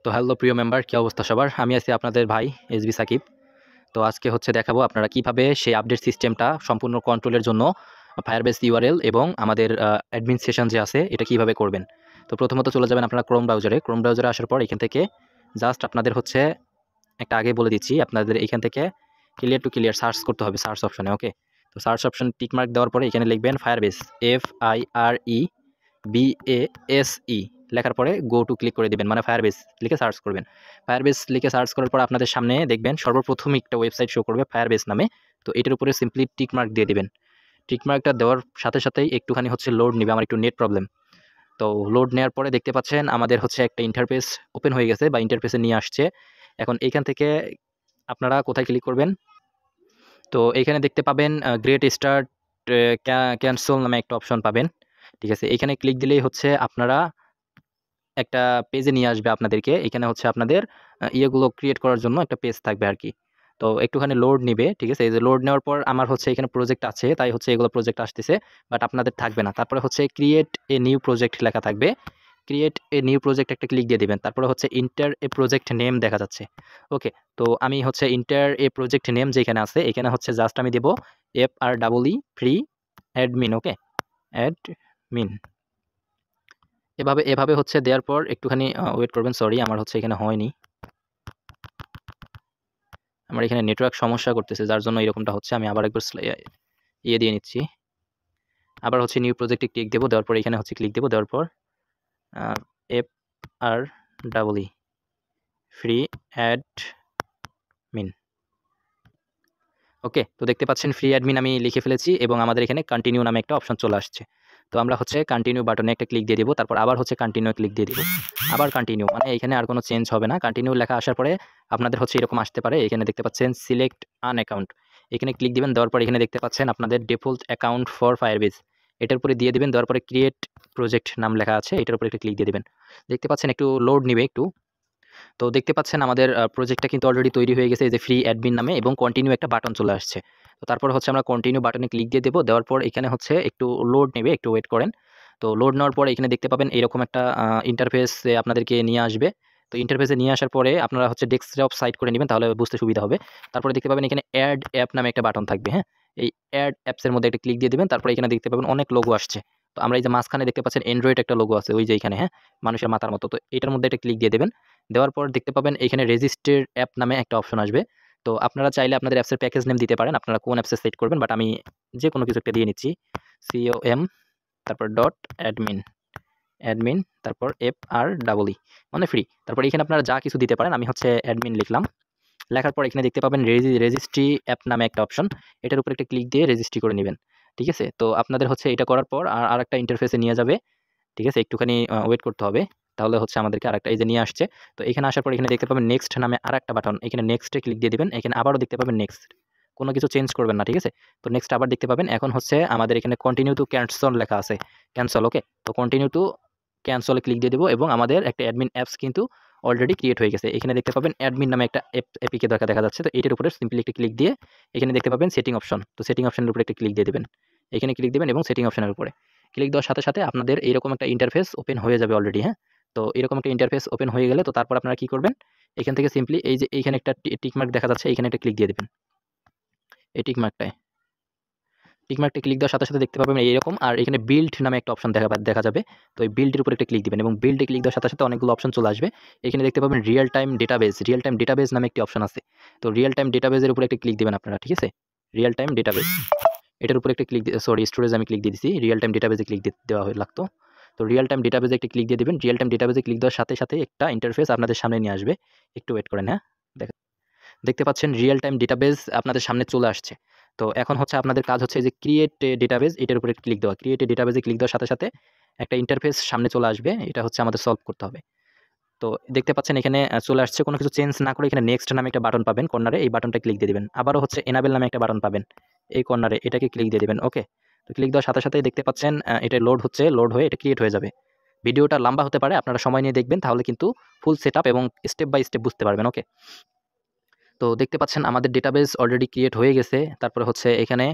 তো হ্যালো প্রিয় মেম্বার, কি অবস্থা সবার? আমি আছি আপনাদের ভাই এসবি সাকিব। তো আজকে দেখাবো আপনারা কিভাবে সেই আপডেট সিস্টেমটা সম্পূর্ণ কন্ট্রোলের জন্য ফায়ারবেস ইউআরএল এবং আমাদের অ্যাডমিন সেশন যে আছে এটা কিভাবে করবেন। তো প্রথমত চলে যাবেন আপনারা ক্রোম ব্রাউজারে আসার পর এখান থেকে জাস্ট আপনাদের একটা আগে বলে দিচ্ছি, আপনাদের এখান থেকে ক্লিয়ার টু ক্লিয়ার সার্চ করতে হবে সার্চ অপশনে। ওকে, তো সার্চ অপশন টিকমার্ক দেওয়ার পরে এখানে লিখবেন ফায়ারবেস, FIREBASE লেখার পরে গো টু ক্লিক করে দিবেন, মানে ফায়ারবেস লিখে সার্চ করবেন। ফায়ারবেস লিখে সার্চ করার পর আপনাদের সামনে দেখবেন সর্বপ্রথম একটা ওয়েবসাইট শো করবে ফায়ারবেস নামে। তো এটার উপরে সিম্পলি টিকমার্ক দিয়ে দিবেন। টিকমার্কটা দেওয়ার সাথে সাথেই একটুখানি লোড নেবে, আমার একটু নেট প্রবলেম। তো লোড নেওয়ার পরে দেখতে পাচ্ছেন আমাদের একটা ইন্টারফেস ওপেন হয়ে গেছে বা ইন্টারফেসে নিয়ে আসছে। এখন এইখান থেকে আপনারা কোথায় ক্লিক করবেন? তো এখানে দেখতে পাবেন গ্রেট স্টার্ট ক্যান্সেল নামে একটা অপশন পাবেন। ঠিক আছে, এখানে ক্লিক দিলেই আপনারা একটা পেজে নিয়ে আসবে আপনাদেরকে। এখানে আপনাদের ইয়েগুলো ক্রিয়েট করার জন্য একটা পেজ থাকবে আর কি। তো একটুখানি লোড নিবে। ঠিক আছে, এই যে লোড নেওয়ার পর আমার এখানে প্রজেক্ট আছে, তাই এগুলো প্রজেক্ট আসতেছে, বাট আপনাদের থাকবে না। তারপরে ক্রিয়েট এ নিউ প্রজেক্ট লেখা থাকবে। ক্রিয়েট এ নিউ প্রজেক্ট একটা ক্লিক দিয়ে দিবেন। তারপরে ইন্টার এ প্রজেক্ট নেম দেখা যাচ্ছে। ওকে, তো আমি ইন্টার এ প্রজেক্ট নেম যেখানে আছে এখানে জাস্ট আমি দেবো FREE ফ্রি অ্যাডমিন। ওকে, অ্যাডমিন এভাবে এভাবে দেওয়ার পর একটুখানি ওয়েট করবেন। সরি, আমার এখানে হয়নি, আমার এখানে নেটওয়ার্ক সমস্যা করতেছে, যার জন্য এরকমটা হচ্ছে। আমি আবার একবার ইয়ে দিয়ে নিচ্ছি। আবার নিউ প্রজেক্টে ক্লিক দেবো, দেওয়ার পর এখানে ক্লিক দেবো, দেওয়ার পর FREE ফ্রি অ্যাডমিন। ওকে, তো দেখতে পাচ্ছেন ফ্রি অ্যাডমিন আমি লিখে ফেলেছি এবং আমাদের এখানে কন্টিনিউ নামে একটা অপশন চলে আসছে। তো আমরা কন্টিনিউ বাটনে একটা ক্লিক দিয়ে দিব, তারপর আবার কন্টিনিউ ক্লিক দিয়ে দিব, আবার কন্টিনিউ, মানে এখানে আর কোনো চেঞ্জ হবে না। কন্টিনিউ লেখা আসার পরে আপনাদের এরকম আসতে পারে। এখানে দেখতে পাচ্ছেন সিলেক্ট আন অ্যাকাউন্ট, এখানে ক্লিক দিবেন। দেওয়ার পর এখানে দেখতে পাচ্ছেন আপনাদের ডিফল্ট অ্যাকাউন্ট ফর ফায়ারবেস, এটার উপরে দিয়ে দিবেন। দেওয়ার পরে ক্রিয়েট প্রজেক্ট নাম লেখা আছে, এটার উপরে একটা ক্লিক দিয়ে দিবেন। দেখতে পাচ্ছেন একটু লোড নিবে একটু। তো দেখতে পাচ্ছেন আমাদের প্রজেক্টটা কিন্তু অলরেডি তৈরি হয়ে গেছে, এই যে ফ্রি অ্যাডমিন নামে, এবং কন্টিনিউ একটা বাটন চলে আসছে। তো তারপর আমরা কন্টিনিউ বাটনে ক্লিক দিয়ে দেবো। দেওয়ার পর এখানে একটু লোড নেবে, একটু ওয়েট করেন। তো লোড নেওয়ার পরে এখানে দেখতে পাবেন এরকম একটা ইন্টারফেসে আপনাদেরকে নিয়ে আসবে। তো ইন্টারফেসে নিয়ে আসার পরে আপনারা ডেস্কটপ সাইড করে নেবেন, তাহলে বুঝতে সুবিধা হবে। তারপরে দেখতে পাবেন এখানে অ্যাড অ্যাপ নামে একটা বাটন থাকবে। হ্যাঁ, এই অ্যাড অ্যাপসের মধ্যে একটা ক্লিক দিয়ে দেবেন। তারপরে এখানে দেখতে পাবেন অনেক লোগো আসছে। তো আমরা এই যে মাঝখানে দেখতে পাচ্ছেন অ্যান্ড্রয়েড একটা লোগো আছে, ওই যে এখানে, হ্যাঁ, মানুষের মাথার মতো। তো এটার মধ্যে একটা ক্লিক দিয়ে দেবেন। দেওয়ার পর দেখতে পাবেন এখানে রেজিস্টার অ্যাপ নামে একটা অপশন আসবে। তো আপনারা চাইলে আপনাদের অ্যাপসের প্যাকেজ নেম দিতে পারেন, আপনারা কোন অ্যাপসে সেট করবেন, বাট আমি যে কোনো কিছু একটা দিয়ে নিচ্ছি। COM তারপর .admin অ্যাডমিন, তারপর FREE মানে ফ্রি। তারপর এখানে আপনারা যা কিছু দিতে পারেন, আমি অ্যাডমিন লিখলাম। লেখার পর এখানে দেখতে পাবেন রেজিস্ট্রি অ্যাপ নামে একটা অপশন, এটার উপর একটা ক্লিক দিয়ে রেজিস্ট্রি করে নেবেন। ঠিক আছে, তো আপনাদের এটা করার পর আর একটা ইন্টারফেসে নিয়ে যাবে। ঠিক আছে, একটুখানি ওয়েট করতে হবে, তাহলে আমাদেরকে আরেকটা এই যে নিয়ে আসছে। তো এখানে আসার পর এখানে দেখতে পাবেন নেক্সট নামে আরেকটা বাটন, এখানে নেক্সটে ক্লিক দিয়ে দিবেন। এখানে আবারও দেখতে পাবেন নেক্সট, কোনো কিছু চেঞ্জ করবেন না। ঠিক আছে, তো নেক্সট আবার দেখতে পাবেন। এখন আমাদের এখানে কন্টিনিউ টু ক্যান্সেল লেখা আছে, ক্যান্সেল। ওকে, তো কন্টিনিউ টু ক্যান্সেলে ক্লিক দিয়ে দেবো এবং আমাদের একটা অ্যাডমিন অ্যাপস কিন্তু অলরেডি ক্রিয়েট হয়ে গেছে। এখানে দেখতে পাবেন অ্যাডমিন নামে একটা এপিকে দেখা যাচ্ছে। তো এটার উপরে সিম্পলি একটা ক্লিক দিয়ে এখানে দেখতে পাবেন সেটিং অপশন, তো সেটিং অপশনের উপরে একটা ক্লিক দিয়ে দেবেন। এখানে ক্লিক দেবেন এবং সেটিং অপশনের উপরে ক্লিক দেওয়ার সাথে সাথে আপনাদের এরকম একটা ইন্টারফেস ওপেন হয়ে যাবে অলরেডি। হ্যাঁ, তো এরকম একটা ইন্টারফেস ওপেন হয়ে গেলে তো তারপর আপনারা কি করবেন, এখান থেকে সিম্পলি এই যে এইখানে একটা টিকমার্ক দেখা যাচ্ছে, এখানে একটা ক্লিক দিয়ে দেবেন। এই টিকমার্কটা ক্লিক দেওয়ার সাথে সাথে দেখতে পাবেন এইরকম, আর এখানে বিল্ড নামে একটা অপশন দেখা যাবে। তো এই বিল্ডের উপর একটা ক্লিক দিবেন এবং বিল্ডে ক্লিক দেওয়ার সাথে সাথে অনেকগুলো অপশন চলে আসবে। এখানে দেখতে পাবেন রিয়েল টাইম ডেটাবেজ নামে একটি অপশন আছে। তো রিয়েল টাইম ডেটাবেজের উপরে একটা ক্লিক দিবেন আপনারা। ঠিক আছে, রিয়েল টাইম ডেটাবেজ, এটার উপরে একটা ক্লিক, সরি স্টোরেজ আমি ক্লিক দিয়ে দিচ্ছি, রিয়েল টাইম ডেটাবেজে ক্লিক দেওয়া লাগতো। তো রিয়েল টাইম ডেটাবেজে একটা ক্লিক দিয়ে দিবেন। রিয়েল টাইম ডেটাবেজে ক্লিক দেওয়ার সাথে সাথে একটা ইন্টারফেস আপনাদের সামনে নিয়ে আসবে, একটু ওয়েট করেন। হ্যাঁ, দেখতে পাচ্ছেন রিয়েল টাইম ডেটাবেজ আপনাদের সামনে চলে আসছে। তো এখন আপনাদের কাজ এই যে ক্রিয়েট ডেটাবেজ, এটার উপরে ক্লিক দেওয়া। ক্রিয়েট ডেটাবেজে ক্লিক দেওয়ার সাথে সাথে একটা ইন্টারফেস সামনে চলে আসবে, এটা আমাদের সলভ করতে হবে। তো দেখতে পাচ্ছেন এখানে চলে আসছে। কোনো কিছু চেঞ্জ না করে এখানে নেক্সট নামে একটা বাটন পাবেন কর্নারে, এই বাটনটা ক্লিক দিয়ে দিবেন। আবারও এনাবেল নামে একটা বাটন পাবেন এই কর্নারে, এটাকে ক্লিক দিয়ে দিবেন। ওকে, তো ক্লিক দেওয়ার সাথে সাথে দেখতে পাচ্ছেন এটা লোড হয়ে এটা ক্রিয়েট হয়ে যাবে। ভিডিওটা লম্বা হতে পারে, আপনারা সময় নিয়ে দেখবেন, তাহলে কিন্তু ফুল সেটআপ এবং স্টেপ বাই স্টেপ বুঝতে পারবেন। ওকে, তো দেখতে পাচ্ছেন আমাদের ডেটাবেস অলরেডি ক্রিয়েট হয়ে গেছে। তারপরে এখানে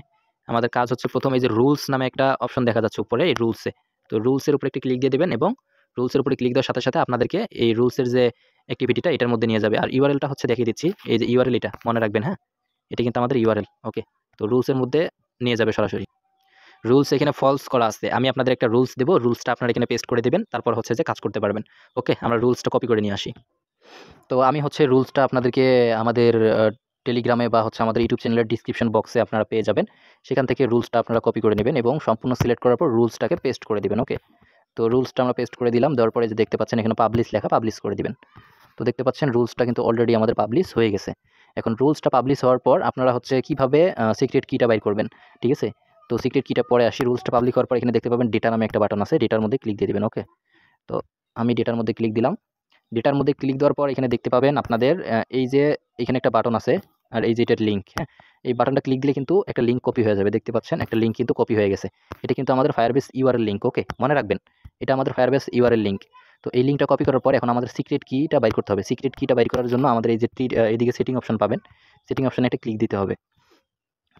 আমাদের কাজ প্রথম এই যে রুলস নামে একটা অপশন দেখা যাচ্ছে উপরে, এই রুলসে, তো রুলসের উপরে একটি ক্লিক দিয়ে দেবেন এবং রুলসের উপরে ক্লিক দেওয়ার সাথে সাথে আপনাদেরকে এই রুলসের যে অ্যাক্টিভিটিটা এটার মধ্যে নিয়ে যাবে। আর ইউআরএলটা হচ্ছে দেখিয়ে দিচ্ছি, এই যে ইউআরএল এটা মনে রাখবেন, হ্যাঁ, এটা কিন্তু আমাদের ইউআরএল। ওকে, তো রুলসের মধ্যে নিয়ে যাবে সরাসরি। রুলস এখানে ফলস করা আছে, আমি আপনাদের একটা রুলস দেবো, রুলসটা আপনারা এখানে পেস্ট করে দেবেন, তারপর হচ্ছে যে কাজ করতে পারবেন। ওকে, আমরা রুলসটা কপি করে নিয়ে আসি। তো আমি হচ্ছে রুলসটা আপনাদেরকে আমাদের টেলিগ্রামে বা হচ্ছে আমাদের ইউটিউব চ্যানেলের ডিসক্রিপশন বক্সে আপনারা পেয়ে যাবেন। সেখান থেকে রুলসটা আপনারা কপি করে নেবেন এবং সম্পূর্ণ সিলেক্ট করার পর রুলসটাকে পেস্ট করে দিবেন। ওকে, তো রুলসটা আমরা পেস্ট করে দিলাম, দেওয়ার পরে যে দেখতে পাচ্ছেন এখানে পাবলিশ লেখা, পাবলিশ করে দিবেন। তো দেখতে পাচ্ছেন রুলসটা কিন্তু অলরেডি আমাদের পাবলিশ হয়ে গেছে। এখন রুলসটা পাবলিশ হওয়ার পর আপনারা হচ্ছে কীভাবে সিক্রেট কিটা বাইর করবেন, ঠিক আছে। তো সিক্রেট কিটা পরে আসি। রুলসটা পাবলিশ হওয়ার পর এখানে দেখতে পাবেন ডেটা নামে একটা বাটন আছে, ডেটার মধ্যে ক্লিক দিয়ে দেবেন। ওকে, তো আমি ডেটার মধ্যে ক্লিক দিলাম। ডেটার মধ্যে ক্লিক দেওয়ার পর এখানে দেখতে পাবেন আপনাদের এই যে এখানে একটা বাটন আছে, আর এই যে এটার লিঙ্ক, হ্যাঁ, এই বাটনটা ক্লিক দিলে কিন্তু একটা লিঙ্ক কপি হয়ে যাবে। দেখতে পাচ্ছেন একটা লিঙ্ক কিন্তু কপি হয়ে গেছে। এটা কিন্তু আমাদের ফায়ারবেস ইউআরএল লিঙ্ক। ওকে, মনে রাখবেন এটা আমাদের ফায়ারবেস ইউআরএল লিঙ্ক। তো এই লিঙ্কটা কপি করার পর এখন আমাদের সিক্রেট কিটা বাইর করতে হবে। সিক্রেট কিটা বাইর করার জন্য আমাদের এই যে এইদিকে সেটিং অপশন পাবেন, সেটিং অপশনে একটা ক্লিক দিতে হবে।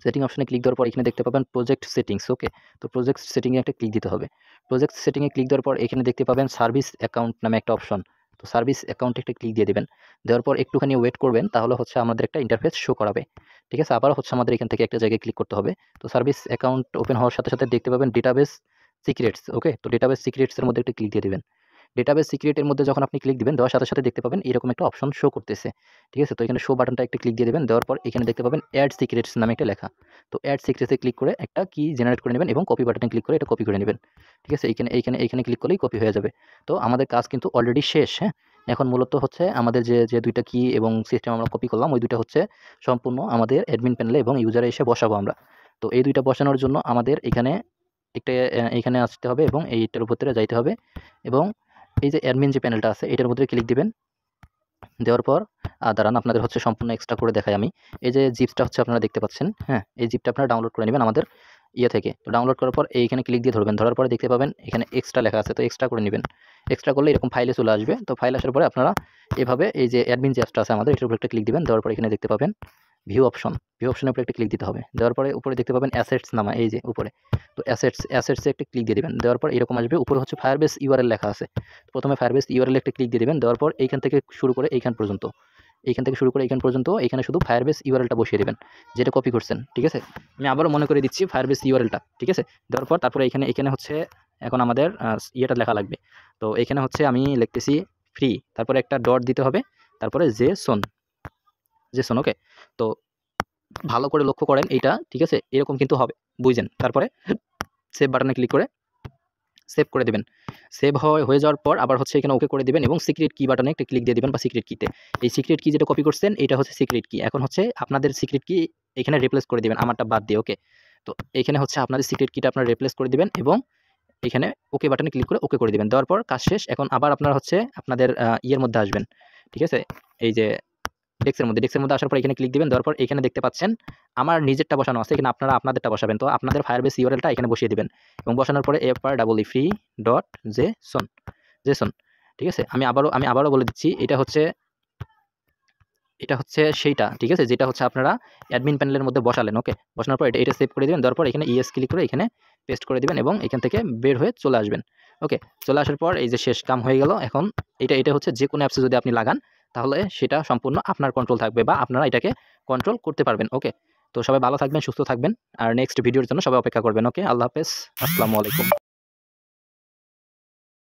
সেটিং অপশনে ক্লিক দেওয়ার পর এখানে দেখতে পাবেন প্রজেক্ট সেটিংস। ওকে, তো প্রজেক্ট সেটিংয়ে একটা ক্লিক দিতে হবে। প্রজেক্ট সেটিংয়ে ক্লিক দেওয়ার পর এখানে দেখতে পাবেন সার্ভিস অ্যাকাউন্ট নামে একটা অপশন। তো সার্ভিস অ্যাকাউন্টে একটা ক্লিক দিয়ে দেবেন। দেওয়ার পর একটুখানি ওয়েট করবেন, তাহলে হচ্ছে আমাদের একটা ইন্টারফেস শো করাবে। ঠিক আছে, আবার হচ্ছে আমাদের এখান থেকে একটা জায়গায় ক্লিক করতে হবে। তো সার্ভিস অ্যাকাউন্ট ওপেন হওয়ার সাথে সাথে দেখতে পাবেন ডেটাবেস সিক্রেটস। ওকে, তো ডেটাবেস সিক্রেটসের মধ্যে একটা ক্লিক দিয়ে দেবেন। ডেটাবেস সিক্রেটের মধ্যে যখন আপনি ক্লিক দিবেন, দেওয়ার সাথে সাথে দেখতে পাবেন এরকম একটা অপশন শো করতেছে। ঠিক আছে, তো এখানে শো বাটনটা একটা ক্লিক দিয়ে দেবেন। দেওয়ার পর এখানে দেখতে পাবেন অ্যাড সিক্রেটস নামে একটা লেখা। তো অ্যাড সিক্রেটসে ক্লিক করে একটা কি জেনারেট করে নেবেন এবং কপি বাটনে ক্লিক করে এটা কপি করে নেবেন। ঠিক আছে, এইখানে ক্লিক করলেই কপি হয়ে যাবে। তো আমাদের কাজ কিন্তু অলরেডি শেষ। হ্যাঁ, এখন মূলত হচ্ছে আমাদের যে দুইটা কি এবং সিস্টেম আমরা কপি করলাম, ওই দুইটা হচ্ছে সম্পূর্ণ আমাদের অ্যাডমিন প্যানেলে এবং ইউজারে এসে বসাবো আমরা। তো এই দুইটা বসানোর জন্য আমাদের এখানে একটা এখানে আসতে হবে এবং এইটার উপর থেকে যাইতে হবে এবং এই যে অ্যাডমিন যে প্যানেলটা আছে এটার মধ্যে ক্লিক দিবেন। দেওয়ার পর দাঁড়ান, আপনাদের হচ্ছে সম্পূর্ণ এক্সট্রা করে দেখাই আমি। এই যে জিপসটা হচ্ছে আপনারা দেখতে পাচ্ছেন, হ্যাঁ, এই জিপটা আপনারা ডাউনলোড করে নেবেন আমাদের ইয়ে থেকে। তো ডাউনলোড করার পর এইখানে ক্লিক দিয়ে ধরবেন, ধরার পরে দেখতে পাবেন এখানে এক্সট্রা লেখা আছে, তো এক্সট্রা করে নেবেন। এক্সট্রা করলে এরকম ফাইলে চলে আসবে। তো ফাইল আসার পরে আপনারা এভাবে এই যে অ্যাডমিন যে অ্যাপসটা আছে আমাদের, এটার উপর একটা ক্লিক দিবেন। দেওয়ার পর এখানে দেখতে পাবেন ভিউ অপশন, ভিউ অপশনের উপরে একটা ক্লিক দিতে হবে। দেওয়ার পরে উপরে দেখতে পাবেন অ্যাসেটস নামা, এই যে উপরে। তো অ্যাসেটসে একটা ক্লিক দিয়ে দেবেন। দেওয়ার পর এরকম আসবে, উপরে হচ্ছে ফায়ারবেস ইউআরএল লেখা আছে। প্রথমে ফায়ারবেস ইউআরএল একটা ক্লিক দিয়ে দেবেন। দেওয়ার পর এইখান থেকে শুরু করে এইখান পর্যন্ত, এখানে শুধু ফায়ারবেস ইউআরএলটা বসিয়ে দেবেন, যেটা কপি করছেন। ঠিক আছে, আমি আবারও মনে করে দিচ্ছি ফায়ারবেস ইউআরএলটা। ঠিক আছে, দেওয়ার পর তারপরে এখানে হচ্ছে এখন আমাদের ইয়েটা লেখা লাগবে। তো এখানে হচ্ছে আমি লিখতেছি ফ্রি, তারপরে একটা ডট দিতে হবে, তারপরে জেসন। ওকে, তো ভালো করে লক্ষ্য করেন এইটা। ঠিক আছে, এরকম কিন্তু হবে, বুঝছেন। তারপরে সেভ বাটনে ক্লিক করে সেভ করে দেবেন। সেভ হয়ে যাওয়ার পর আবার হচ্ছে এখানে ওকে করে দেবেন এবং সিক্রেট কি বাটনে একটা ক্লিক দিয়ে দেবেন, বা সিক্রেট কিতে। এই সিক্রেট কি যেটা কপি করছেন এটা হচ্ছে সিক্রেট কি। এখন হচ্ছে আপনাদের সিক্রেট কি এখানে রিপ্লেস করে দেবেন, আমারটা বাদ দিয়ে। ওকে, তো এখানে হচ্ছে আপনাদের সিক্রেট কিটা আপনারা রিপ্লেস করে দিবেন এবং এখানে ওকে বাটনে ক্লিক করে ওকে করে দিবেন। দেওয়ার পর কাজ শেষ। এখন আবার আপনারা হচ্ছে আপনাদের ইয়ের মধ্যে আসবেন। ঠিক আছে, এই যে ডেস্কের মধ্যে আসার পর এখানে ক্লিক দিবেন। দেওয়ার পর এখানে দেখতে পাচ্ছেন আমার নিজেরটা বসানো আছে, এখানে আপনারা আপনাদেরটা বসাবেন। তো আপনাদের ফায়ারবেস ইউআরএলটা এখানে বসিয়ে দিবেন এবং বসানোর পরে free ডট জেসন। ঠিক আছে, আমি আবারও বলে দিচ্ছি, এটা হচ্ছে সেইটা। ঠিক আছে, যেটা হচ্ছে আপনারা অ্যাডমিন প্যানেলের মধ্যে বসালেন। ওকে, বসানোর পর এটা সেভ করে দিবেন। দেওয়ার পর এখানে ইএস ক্লিক করে এখানে পেস্ট করে দিবেন এবং এখান থেকে বের হয়ে চলে আসবেন। ওকে, চলে আসার পর এই যে শেষ কাম হয়ে গেল। এখন এটা হচ্ছে যে কোনো অ্যাপসে যদি আপনি লাগান তাহলে সেটা সম্পূর্ণ আপনার কন্ট্রোল থাকবে বা আপনারা এটাকে কন্ট্রোল করতে পারবেন। ওকে, তো সবাই ভালো থাকবেন, সুস্থ থাকবেন, আর নেক্সট ভিডিওর জন্য সবাই অপেক্ষা করবেন। ওকে, আল্লাহ হাফেজ, আসসালামু আলাইকুম।